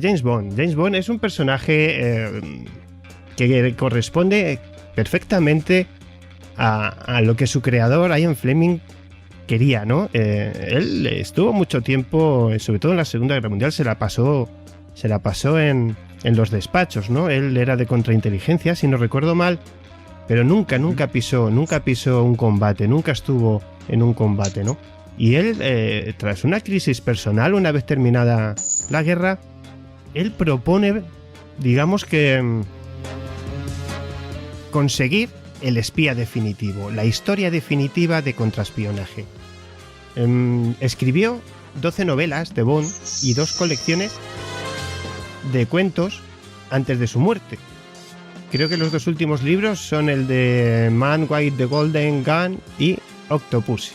James Bond. James Bond es un personaje que corresponde perfectamente a lo que su creador, Ian Fleming, quería, ¿no? Él estuvo mucho tiempo, sobre todo en la Segunda Guerra Mundial, se la pasó en los despachos, ¿no? Él era de contrainteligencia, si no recuerdo mal, pero nunca pisó un combate, nunca estuvo en un combate, ¿no? Y él, tras una crisis personal, una vez terminada la guerra, él propone, digamos que, conseguir el espía definitivo, la historia definitiva de contraespionaje. Escribió 12 novelas de Bond y 2 colecciones de cuentos antes de su muerte. Creo que los 2 últimos libros son el de Man with the Golden Gun y Octopussy,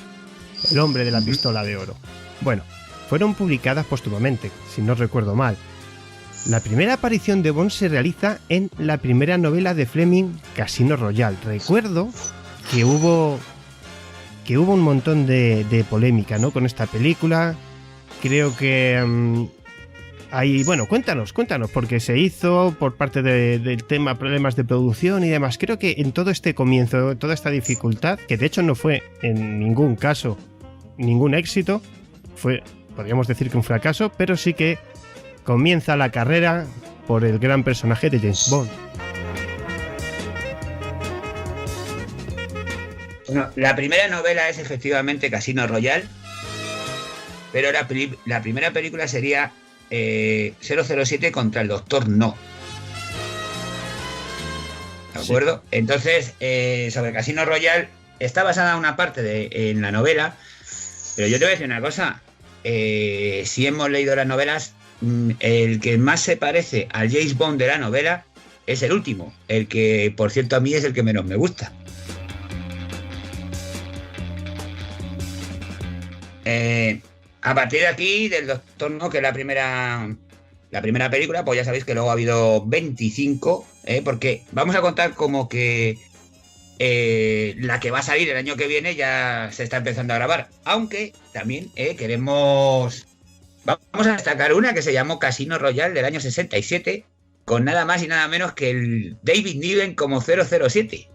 el hombre de la pistola de oro. Bueno, fueron publicadas póstumamente, si no recuerdo mal. La primera aparición de Bond se realiza en la primera novela de Fleming, Casino Royale. Recuerdo que hubo un montón de polémica, ¿no?, con esta película. Creo que bueno, cuéntanos, porque se hizo por parte del tema problemas de producción y demás. Creo que en todo este comienzo, toda esta dificultad, que de hecho no fue en ningún caso ningún éxito, podríamos decir que un fracaso, pero sí que comienza la carrera por el gran personaje de James Bond. Bueno, la primera novela es efectivamente Casino Royale, pero la primera película sería 007 contra el Doctor No. ¿De acuerdo? Sí. Entonces, sobre Casino Royale está basada una parte en la novela, pero yo te voy a decir una cosa. Si hemos leído las novelas, el que más se parece al James Bond de la novela es el último, el que, por cierto, a mí es el que menos me gusta. A partir de aquí, del Doctor No, que es la primera película, pues ya sabéis que luego ha habido 25, porque vamos a contar como que la que va a salir el año que viene ya se está empezando a grabar, aunque también vamos a destacar una que se llamó Casino Royale del año 67, con nada más y nada menos que el David Niven como 007.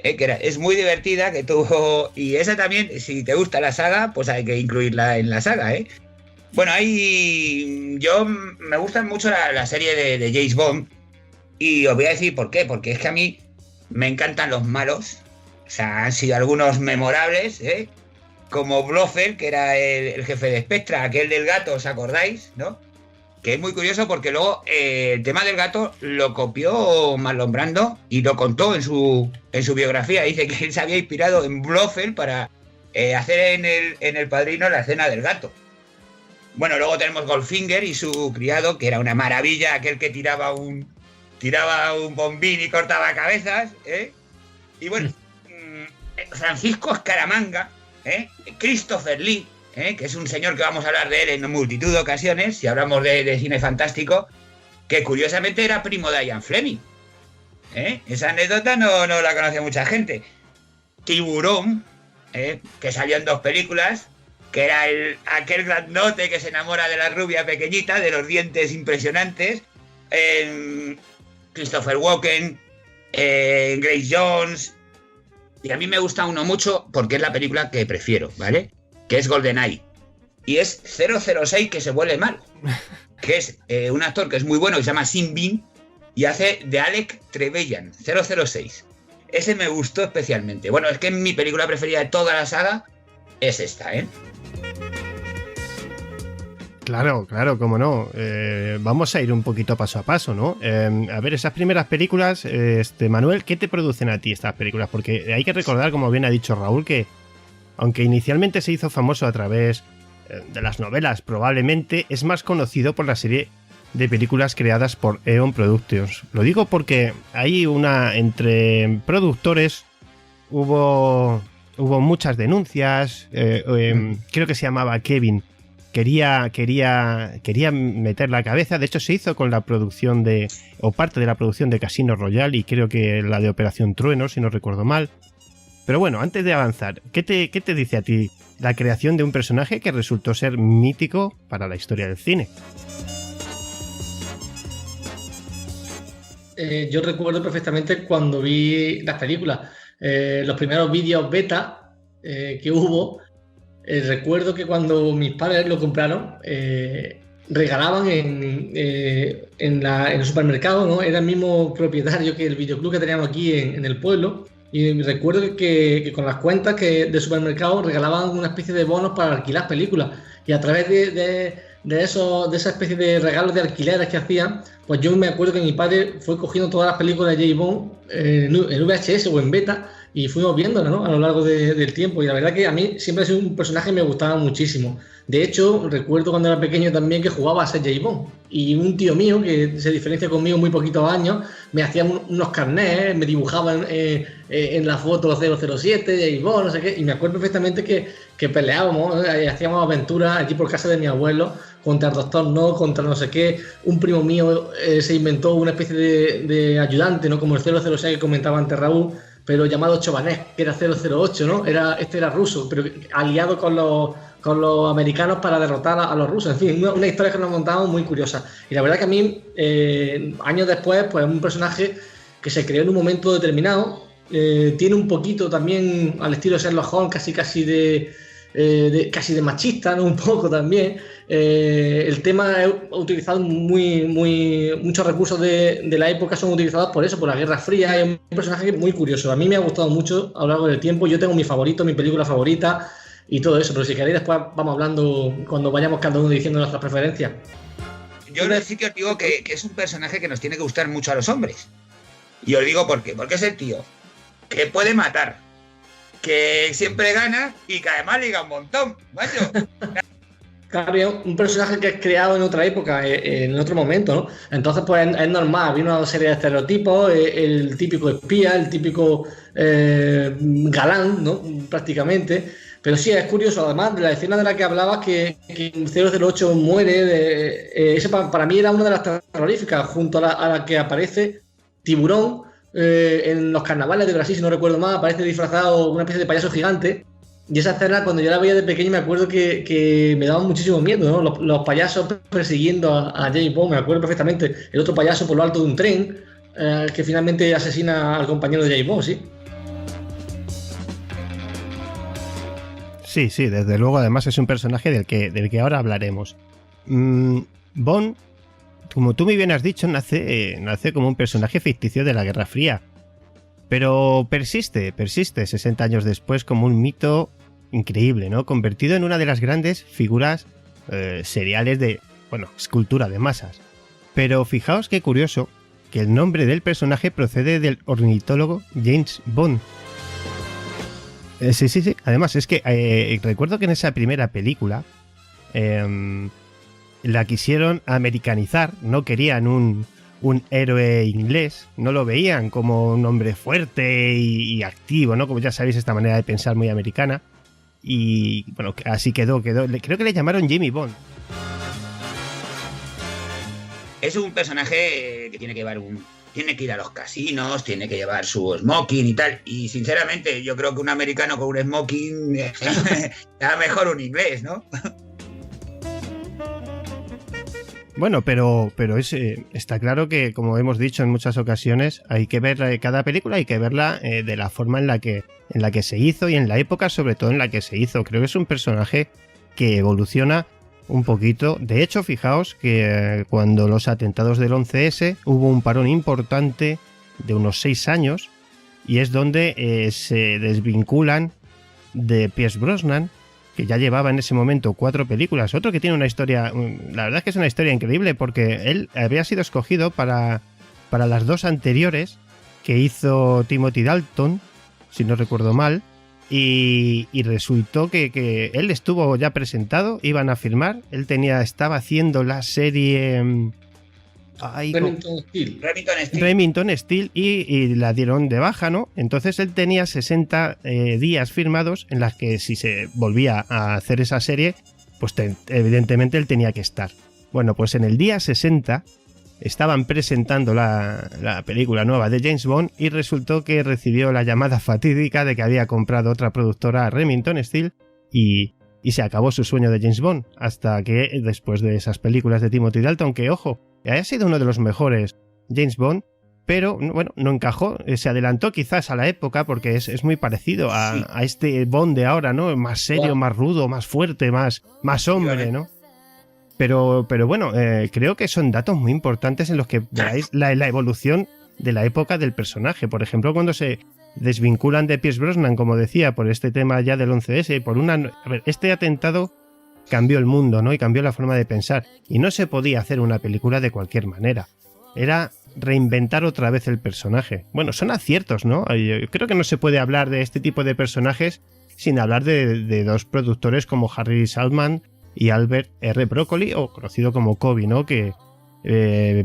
Es muy divertida, que tuvo... Y esa también, si te gusta la saga, pues hay que incluirla en la saga, ¿eh? Bueno, me gusta mucho la serie de James Bond, y os voy a decir por qué. Porque es que a mí me encantan los malos. O sea, han sido algunos memorables, como Blofeld, que era el jefe de Spectre, aquel del gato, ¿os acordáis? ¿No? Que es muy curioso porque luego el tema del gato lo copió Marlon Brando y lo contó en su biografía. Dice que él se había inspirado en Blofeld para hacer en El Padrino la escena del gato. Bueno, luego tenemos Goldfinger y su criado, que era una maravilla, aquel que tiraba un bombín y cortaba cabezas, Y bueno, Francisco Scaramanga, Christopher Lee, que es un señor que vamos a hablar de él en multitud de ocasiones, si hablamos de cine fantástico, que curiosamente era primo de Ian Fleming. Esa anécdota no la conoce mucha gente. Tiburón, que salió en 2 películas, que era aquel grandote que se enamora de la rubia pequeñita, de los dientes impresionantes. Christopher Walken, Grace Jones. Y a mí me gusta uno mucho porque es la película que prefiero, ¿vale? Que es GoldenEye. Y es 006 que se vuelve mal. Que es un actor que es muy bueno, que se llama Sean Bean, y hace de Alec Trevelyan, 006. Ese me gustó especialmente. Bueno, es que mi película preferida de toda la saga es esta, Claro, cómo no. Vamos a ir un poquito paso a paso, ¿no? A ver, esas primeras películas, Manuel, ¿qué te producen a ti estas películas? Porque hay que recordar, como bien ha dicho Raúl, que aunque inicialmente se hizo famoso a través de las novelas, probablemente es más conocido por la serie de películas creadas por Eon Productions. Lo digo porque hay entre productores hubo muchas denuncias. Creo que se llamaba Kevin. Quería meter la cabeza. De hecho, se hizo con la producción parte de la producción de Casino Royale, y creo que la de Operación Trueno, si no recuerdo mal. Pero bueno, antes de avanzar, ¿qué te dice a ti la creación de un personaje que resultó ser mítico para la historia del cine? yo recuerdo perfectamente cuando vi las películas, los primeros vídeos beta que hubo. Recuerdo que cuando mis padres lo compraron, regalaban en el supermercado, ¿no? Era el mismo propietario que el videoclub que teníamos aquí en el pueblo. Y recuerdo que con las cuentas de supermercado regalaban una especie de bonos para alquilar películas. Y a través de esa especie de regalos de alquileres que hacían, pues yo me acuerdo que mi padre fue cogiendo todas las películas de James Bond en VHS o en beta y fuimos viéndolas, ¿no? A lo largo del tiempo. Y la verdad que a mí siempre ha sido un personaje que me gustaba muchísimo. De hecho, recuerdo cuando era pequeño también que jugaba a ser James Bond. Y un tío mío, que se diferencia conmigo muy poquitos años, me hacía unos carnets, me dibujaban en la foto 007, James Bond, no sé qué. Y me acuerdo perfectamente que peleábamos, hacíamos aventuras aquí por casa de mi abuelo contra el Doctor No, contra no sé qué. Un primo mío se inventó una especie de ayudante, ¿no? Como el 006 que comentaba antes Raúl, pero llamado Chovanec, que era 008, ¿no? Este era ruso, pero aliado con los americanos para derrotar a los rusos. En fin, una historia que nos montamos muy curiosa. Y la verdad que a mí, años después, pues es un personaje que se creó en un momento determinado. Tiene un poquito también al estilo de Sherlock Holmes, casi de machista, ¿no? Un poco también. El tema es utilizado muchos recursos de la época son utilizados por eso, por la Guerra Fría. Es un personaje muy curioso. A mí me ha gustado mucho a lo largo del tiempo. Yo tengo mi favorito, mi película favorita y todo eso, pero si queréis después vamos hablando cuando vayamos cada uno diciendo nuestras preferencias. Yo sí que os digo que es un personaje que nos tiene que gustar mucho a los hombres. Y os digo por qué. Porque es el tío que puede matar, que siempre gana y que además liga un montón, macho. Claro, un personaje que es creado en otra época, en otro momento, ¿no? Entonces, pues es normal, había una serie de estereotipos, el típico espía, el típico galán, ¿no? Prácticamente. Pero sí, es curioso, además, de la escena de la que hablabas, que 008 muere, esa para mí era una de las terroríficas, junto a la que aparece Tiburón en los carnavales de Brasil, si no recuerdo mal, aparece disfrazado una especie de payaso gigante. Y esa escena, cuando yo la veía de pequeño, me acuerdo que me daba muchísimo miedo, ¿no? Los payasos persiguiendo a James Bond, me acuerdo perfectamente. El otro payaso por lo alto de un tren, que finalmente asesina al compañero de James Bond, ¿sí? Sí, desde luego, además es un personaje del que ahora hablaremos. Bond, como tú muy bien has dicho, nace como un personaje ficticio de la Guerra Fría. Pero persiste 60 años después como un mito increíble, ¿no? Convertido en una de las grandes figuras seriales escultura de masas. Pero fijaos qué curioso que el nombre del personaje procede del ornitólogo James Bond. Sí. Además, es que recuerdo que en esa primera película la quisieron americanizar, no querían un héroe inglés, no lo veían como un hombre fuerte y activo, ¿no? Como ya sabéis, esta manera de pensar muy americana. Y bueno, así quedó. Creo que le llamaron Jimmy Bond. Es un personaje que tiene que ir a los casinos, tiene que llevar su smoking y tal. Y sinceramente, yo creo que un americano con un smoking era mejor un inglés, ¿no? Bueno, pero está claro que, como hemos dicho en muchas ocasiones, hay que ver cada película, hay que verla de la forma en la que se hizo y en la época sobre todo en la que se hizo. Creo que es un personaje que evoluciona un poquito. De hecho, fijaos que cuando los atentados del 11S hubo un parón importante de unos 6 años y es donde se desvinculan de Pierce Brosnan, que ya llevaba en ese momento 4 películas. Otro que tiene una historia, la verdad es que es una historia increíble porque él había sido escogido para las 2 anteriores que hizo Timothy Dalton, si no recuerdo mal, y resultó que él estuvo ya presentado, iban a firmar, él estaba haciendo la serie Remington Steele y la dieron de baja, ¿no? Entonces él tenía 60 días firmados en las que si se volvía a hacer esa serie, pues evidentemente él tenía que estar. Bueno, pues en el día 60 estaban presentando la película nueva de James Bond y resultó que recibió la llamada fatídica de que había comprado otra productora, Remington Steele, y se acabó su sueño de James Bond, hasta que después de esas películas de Timothy Dalton, que ojo, haya sido uno de los mejores James Bond, pero bueno, no encajó, se adelantó quizás a la época porque es muy parecido a este Bond de ahora, ¿no? Más serio, más rudo, más fuerte, más hombre, ¿no? Pero bueno, creo que son datos muy importantes en los que veáis la evolución de la época del personaje. Por ejemplo, cuando se desvinculan de Pierce Brosnan, como decía, por este tema ya del 11S, por este atentado cambió el mundo, ¿no? Y cambió la forma de pensar. Y no se podía hacer una película de cualquier manera. Era reinventar otra vez el personaje. Bueno, son aciertos, ¿no? Yo creo que no se puede hablar de este tipo de personajes sin hablar de dos productores como Harry Saltman y Albert R. Broccoli, o conocido como Cobie, ¿no? Que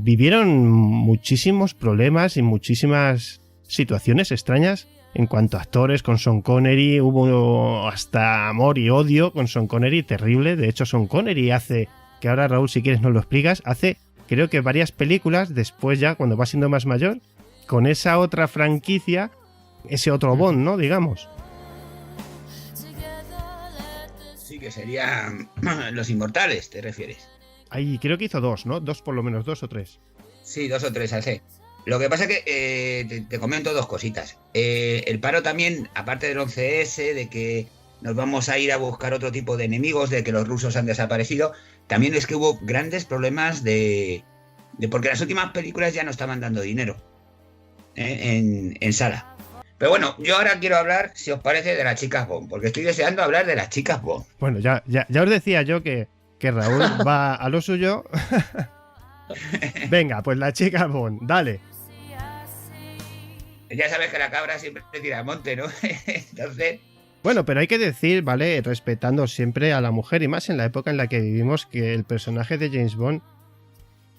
vivieron muchísimos problemas y muchísimas situaciones extrañas en cuanto a actores. Con Sean Connery hubo hasta amor y odio con Sean Connery, terrible. De hecho, Sean Connery hace, que ahora Raúl, si quieres nos lo explicas, hace creo que varias películas después, ya cuando va siendo más mayor, con esa otra franquicia, ese otro Bond, ¿no? Digamos. Sí, que serían Los Inmortales, ¿te refieres? Ahí creo que hizo dos, ¿no? Dos por lo menos, 2 o 3. Sí, 2 o 3, así. Lo que pasa es que te comento dos cositas. El paro también, aparte del 11S, de que nos vamos a ir a buscar otro tipo de enemigos, de que los rusos han desaparecido, también es que hubo grandes problemas de porque las últimas películas ya no estaban dando dinero en sala. Pero bueno, yo ahora quiero hablar, si os parece, de las chicas Bond, porque estoy deseando hablar de las chicas Bond. Bueno, ya os decía yo que Raúl va a lo suyo. Venga, pues la chica Bond, dale. Ya sabes que la cabra siempre tira al monte, ¿no? Entonces... Bueno, pero hay que decir, ¿vale? Respetando siempre a la mujer, y más en la época en la que vivimos, que el personaje de James Bond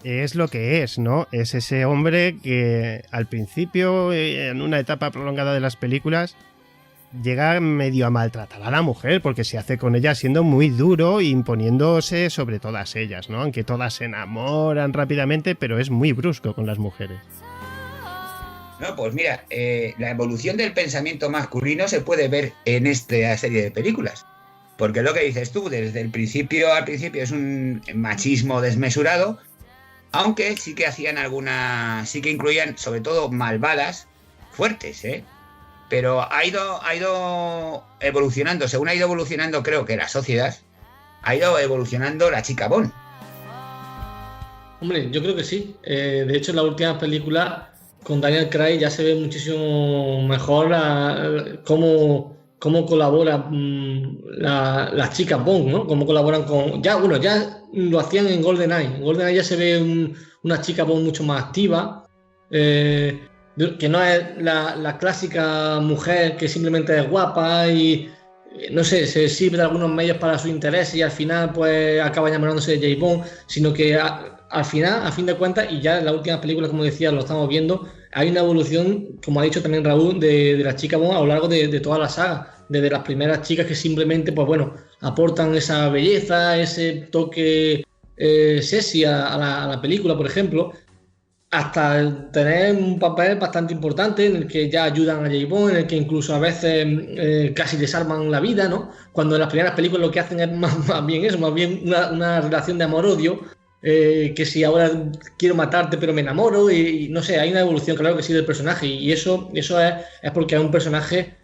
es lo que es, ¿no? Es ese hombre que al principio, en una etapa prolongada de las películas, llega medio a maltratar a la mujer, porque se hace con ella siendo muy duro e imponiéndose sobre todas ellas, ¿no? Aunque todas se enamoran rápidamente, pero es muy brusco con las mujeres. No, pues mira, la evolución del pensamiento masculino se puede ver en esta serie de películas. Porque lo que dices tú, desde el principio al principio es un machismo desmesurado, aunque sí que hacían sí que incluían sobre todo malvadas fuertes, ¿eh? Pero ha ido evolucionando, según ha ido evolucionando creo que la sociedad, ha ido evolucionando la chica Bond. Hombre, yo creo que sí. De hecho, en la última película con Daniel Craig ya se ve muchísimo mejor cómo colaboran las chicas Bond, ¿no? Cómo colaboran con... Ya lo hacían en GoldenEye. En GoldenEye ya se ve una chica Bond mucho más activa, que no es la clásica mujer que simplemente es guapa y, no sé, se sirve de algunos medios para su interés y al final pues acaba enamorándose de James Bond, sino que al final, a fin de cuentas, y ya en la última película, como decía, lo estamos viendo, hay una evolución, como ha dicho también Raúl, de la chica Bond a lo largo de toda la saga, desde las primeras chicas que simplemente, pues bueno, aportan esa belleza, ese toque sexy a la película, por ejemplo, hasta tener un papel bastante importante en el que ya ayudan a James Bond, en el que incluso a veces casi les salvan la vida, ¿no? Cuando en las primeras películas lo que hacen es más bien eso, más bien una relación de amor-odio, que si ahora quiero matarte pero me enamoro y no sé, hay una evolución, claro que sí, del personaje, y eso es porque es un personaje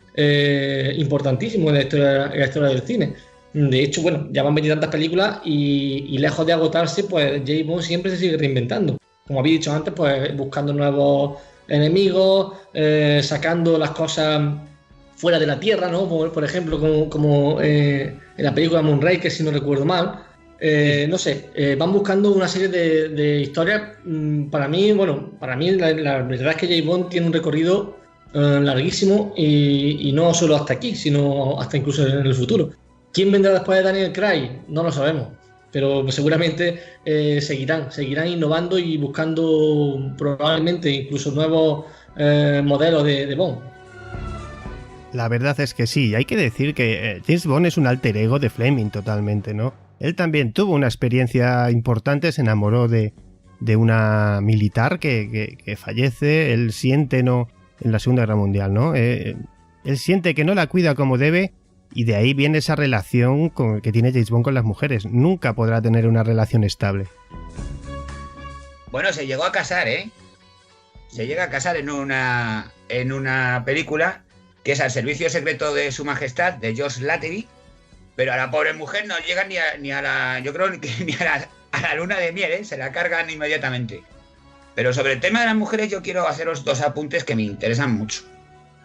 importantísimo en la historia del cine. De hecho, bueno, ya van 20 tantas películas y lejos de agotarse, pues James Bond siempre se sigue reinventando. Como había dicho antes, pues buscando nuevos enemigos, sacando las cosas fuera de la Tierra, ¿no? Por ejemplo, como en la película Moonraker, si no recuerdo mal. No sé, van buscando una serie de historias. Para mí la verdad es que James Bond tiene un recorrido larguísimo y no solo hasta aquí, sino hasta incluso en el futuro. ¿Quién vendrá después de Daniel Craig? No lo sabemos, pero seguramente seguirán innovando y buscando probablemente incluso nuevos modelos de Bond. La verdad es que sí, hay que decir que James Bond es un alter ego de Fleming totalmente, ¿no? Él también tuvo una experiencia importante, se enamoró de una militar que fallece, él siente, ¿no?, en la Segunda Guerra Mundial, ¿no? Él siente que no la cuida como debe, y de ahí viene esa relación que tiene James Bond con las mujeres. Nunca podrá tener una relación estable. Bueno, se llegó a casar, ¿eh? se llega a casar en una película que es Al servicio secreto de su majestad, de Josh Latevi, pero a la pobre mujer no llega ni a la, yo creo que ni a la luna de miel, ¿eh? Se la cargan inmediatamente. Pero sobre el tema de las mujeres yo quiero haceros 2 apuntes que me interesan mucho.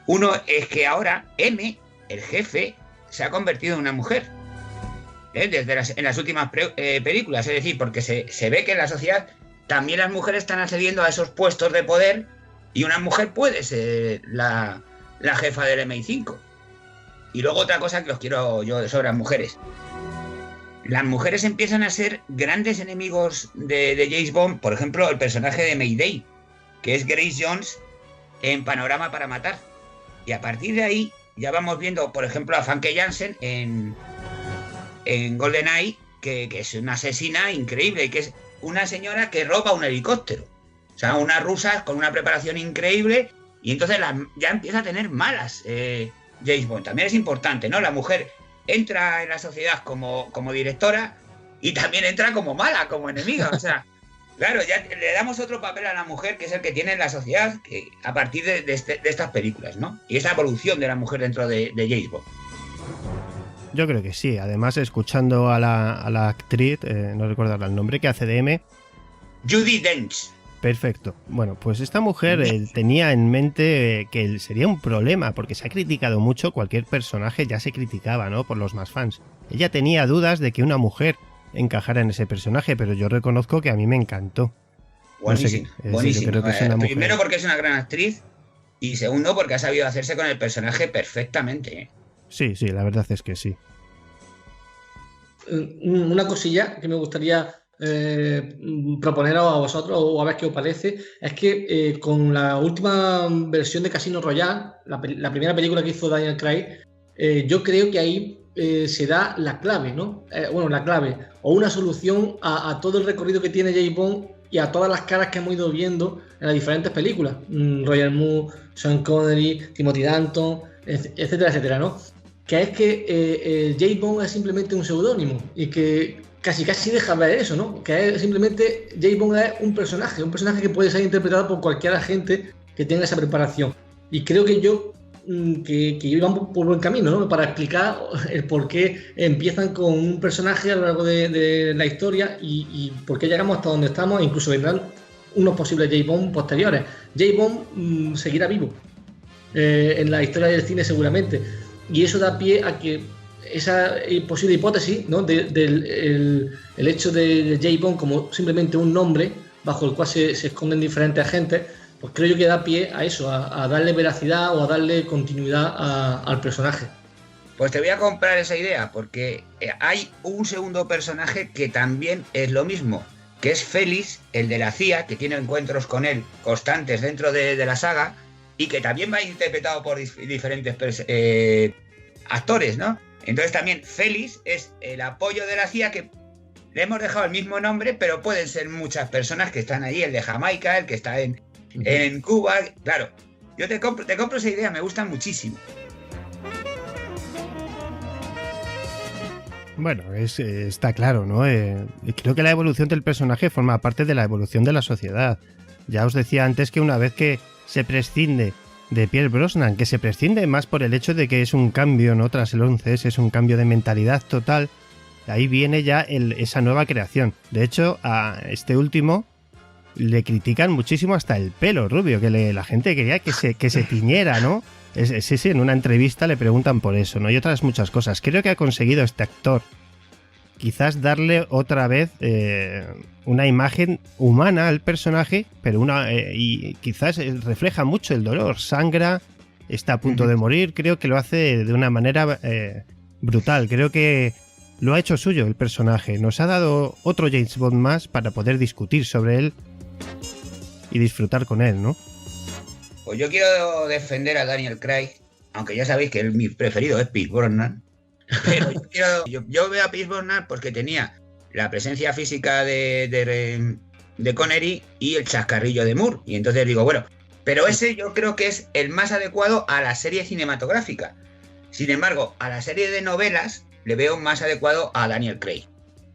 Uno es que ahora M, el jefe, se ha convertido en una mujer. En las últimas películas, es decir, porque se ve que en la sociedad también las mujeres están accediendo a esos puestos de poder y una mujer puede ser la jefa del MI5. Y luego otra cosa que os quiero yo sobre las mujeres. Las mujeres empiezan a ser grandes enemigos de James Bond. Por ejemplo, el personaje de Mayday, que es Grace Jones en Panorama para matar. Y a partir de ahí ya vamos viendo, por ejemplo, a Famke Janssen en GoldenEye, que es una asesina increíble y que es una señora que roba un helicóptero. O sea, una rusa con una preparación increíble y entonces ya empieza a tener malas James Bond. También es importante, ¿no? La mujer entra en la sociedad como directora y también entra como mala, como enemiga. O sea, claro, ya le damos otro papel a la mujer que es el que tiene en la sociedad a partir de estas películas, ¿no? Y esa evolución de la mujer dentro de James Bond. Yo creo que sí. Además, escuchando a la actriz, no recuerdo ahora el nombre, que hace de M. Judi Dench. Perfecto. Bueno, pues esta mujer tenía en mente que sería un problema, porque se ha criticado mucho, cualquier personaje ya se criticaba, ¿no? Por los más fans. Ella tenía dudas de que una mujer encajara en ese personaje, pero yo reconozco que a mí me encantó. Buenísimo, no sé, buenísimo. Yo creo que es una mujer. Primero porque es una gran actriz y segundo porque ha sabido hacerse con el personaje perfectamente, ¿eh? Sí, la verdad es que sí. Una cosilla que me gustaría proponeros a vosotros o a ver qué os parece es que con la última versión de Casino Royale, la primera película que hizo Daniel Craig, yo creo que ahí se da la clave, ¿no? La clave o una solución a todo el recorrido que tiene James Bond y a todas las caras que hemos ido viendo en las diferentes películas. Roger Moore, Sean Connery, Timothy Dalton, etcétera, etcétera, ¿no? Que es que James Bond es simplemente un seudónimo y que casi deja ver eso, ¿no? Que es simplemente James Bond es un personaje que puede ser interpretado por cualquier agente que tenga esa preparación. Y creo que que iban por buen camino, ¿no? Para explicar el por qué empiezan con un personaje a lo largo de la historia y por qué llegamos hasta donde estamos, e incluso vendrán unos posibles James Bond posteriores. James Bond seguirá vivo en la historia del cine seguramente, y eso da pie a que esa posible hipótesis, ¿no? El hecho de James Bond como simplemente un nombre bajo el cual se esconden diferentes agentes, pues creo yo que da pie a eso, a darle veracidad o a darle continuidad al personaje. Pues te voy a comprar esa idea, porque hay un segundo personaje que también es lo mismo, que es Félix, el de la CIA, que tiene encuentros con él constantes dentro de la saga y que también va interpretado por diferentes actores, ¿no? Entonces también Félix es el apoyo de la CIA, que le hemos dejado el mismo nombre, pero pueden ser muchas personas que están allí, el de Jamaica, el que está en Cuba. Claro, yo te compro esa idea, me gusta muchísimo. Bueno, está claro, ¿no? Creo que la evolución del personaje forma parte de la evolución de la sociedad. Ya os decía antes que una vez que se prescinde de Pierce Brosnan, que se prescinde más por el hecho de que es un cambio, ¿no? Tras el 11S es un cambio de mentalidad total. Ahí viene ya esa nueva creación. De hecho, a este último le critican muchísimo hasta el pelo rubio, que la gente quería que se tiñera, ¿no? Sí, en una entrevista le preguntan por eso, ¿no? Y otras muchas cosas. Creo que ha conseguido este actor quizás darle otra vez una imagen humana al personaje, pero y quizás refleja mucho el dolor, sangra, está a punto de morir. Creo que lo hace de una manera brutal. Creo que lo ha hecho suyo el personaje. Nos ha dado otro James Bond más para poder discutir sobre él y disfrutar con él, ¿no? Pues yo quiero defender a Daniel Craig, aunque ya sabéis que mi preferido es Pierce Brosnan. Pero yo veo a Pierce Brosnan porque tenía la presencia física de Connery y el chascarrillo de Moore. Y entonces digo, bueno, pero ese yo creo que es el más adecuado a la serie cinematográfica. Sin embargo, a la serie de novelas le veo más adecuado a Daniel Craig.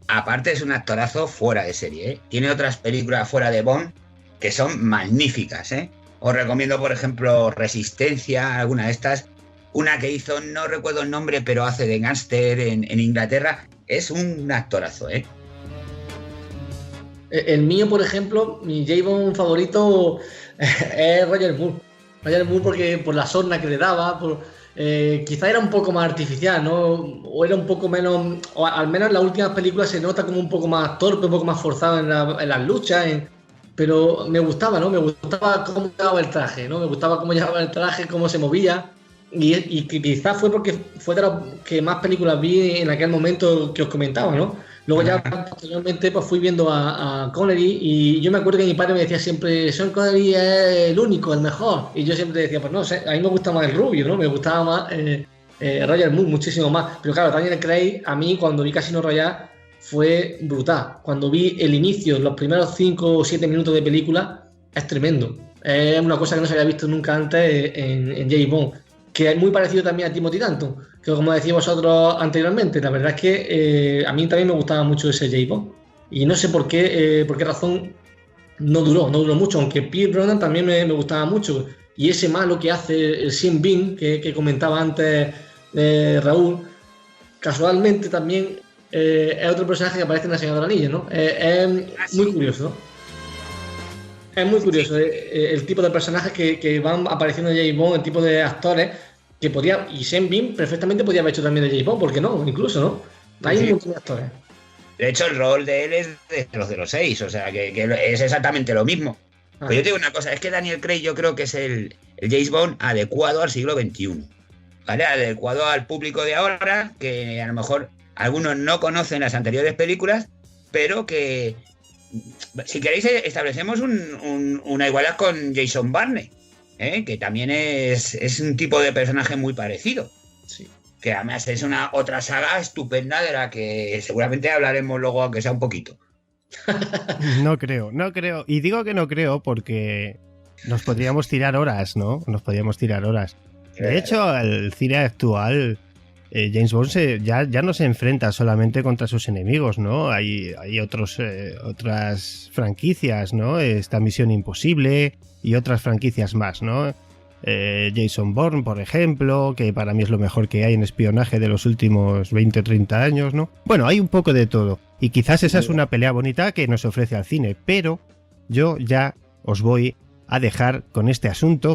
Aparte es un actorazo fuera de serie, ¿eh? Tiene otras películas fuera de Bond que son magníficas, ¿eh? Os recomiendo, por ejemplo, Resistencia, alguna de estas. Una que hizo, no recuerdo el nombre, pero hace de gángster en Inglaterra. Es un actorazo, ¿eh? El mío, por ejemplo, mi James Bond favorito es Roger Moore. Roger Moore porque por la sorna que le daba, quizá era un poco más artificial, ¿no? O era un poco menos, o al menos en las últimas películas se nota como un poco más torpe, un poco más forzado en las luchas, pero me gustaba, ¿no? Me gustaba cómo llevaba el traje, ¿no? Me gustaba cómo llevaba el traje, cómo se movía. Y quizás fue porque fue de las que más películas vi en aquel momento que os comentaba, ¿no? Luego ya posteriormente pues fui viendo a Connery y yo me acuerdo que mi padre me decía siempre, Sean Connery es el único, el mejor. Y yo siempre decía, pues no sé, a mí me gusta más el rubio, ¿no? Me gustaba más Roger Moore, muchísimo más. Pero claro, Daniel Craig, a mí cuando vi Casino Royale fue brutal. Cuando vi el inicio, los primeros 5 o 7 minutos de película, es tremendo. Es una cosa que no se había visto nunca antes en James Bond. Que es muy parecido también a Timothy Dalton, que como decís vosotros anteriormente, la verdad es que a mí también me gustaba mucho ese James Bond. Y no sé por qué razón no duró mucho, aunque Pierce Brosnan también me gustaba mucho. Y ese malo que hace el Sean Bean, que comentaba antes Raúl, casualmente también es otro personaje que aparece en La Señora de los Anillos, ¿no? Es muy curioso, ¿no? Es muy curioso el tipo de personajes que van apareciendo en James Bond, el tipo de actores que podía. Y Sean Bean perfectamente podía haber hecho también de James Bond, ¿por qué no? Incluso, ¿no? Hay un montón de actores. De hecho, el rol de él es de los 6, o sea, que es exactamente lo mismo. Pero yo te digo una cosa, es que Daniel Craig yo creo que es el James Bond adecuado al siglo XXI, ¿vale? Adecuado al público de ahora, que a lo mejor algunos no conocen las anteriores películas, pero que. Si queréis, establecemos una igualdad con Jason Bourne, que también es un tipo de personaje muy parecido. Sí. Que además es una otra saga estupenda de la que seguramente hablaremos luego, aunque sea un poquito. No creo. Y digo que no creo porque nos podríamos tirar horas, ¿no? De hecho, el cine actual, James Bond ya no se enfrenta solamente contra sus enemigos, ¿no? Hay otras franquicias, ¿no? Esta Misión Imposible y otras franquicias más, ¿no? Jason Bourne, por ejemplo, que para mí es lo mejor que hay en espionaje de los últimos 20 o 30 años, ¿no? Bueno, hay un poco de todo. Y quizás esa es una pelea bonita que nos ofrece al cine, pero yo ya os voy a dejar con este asunto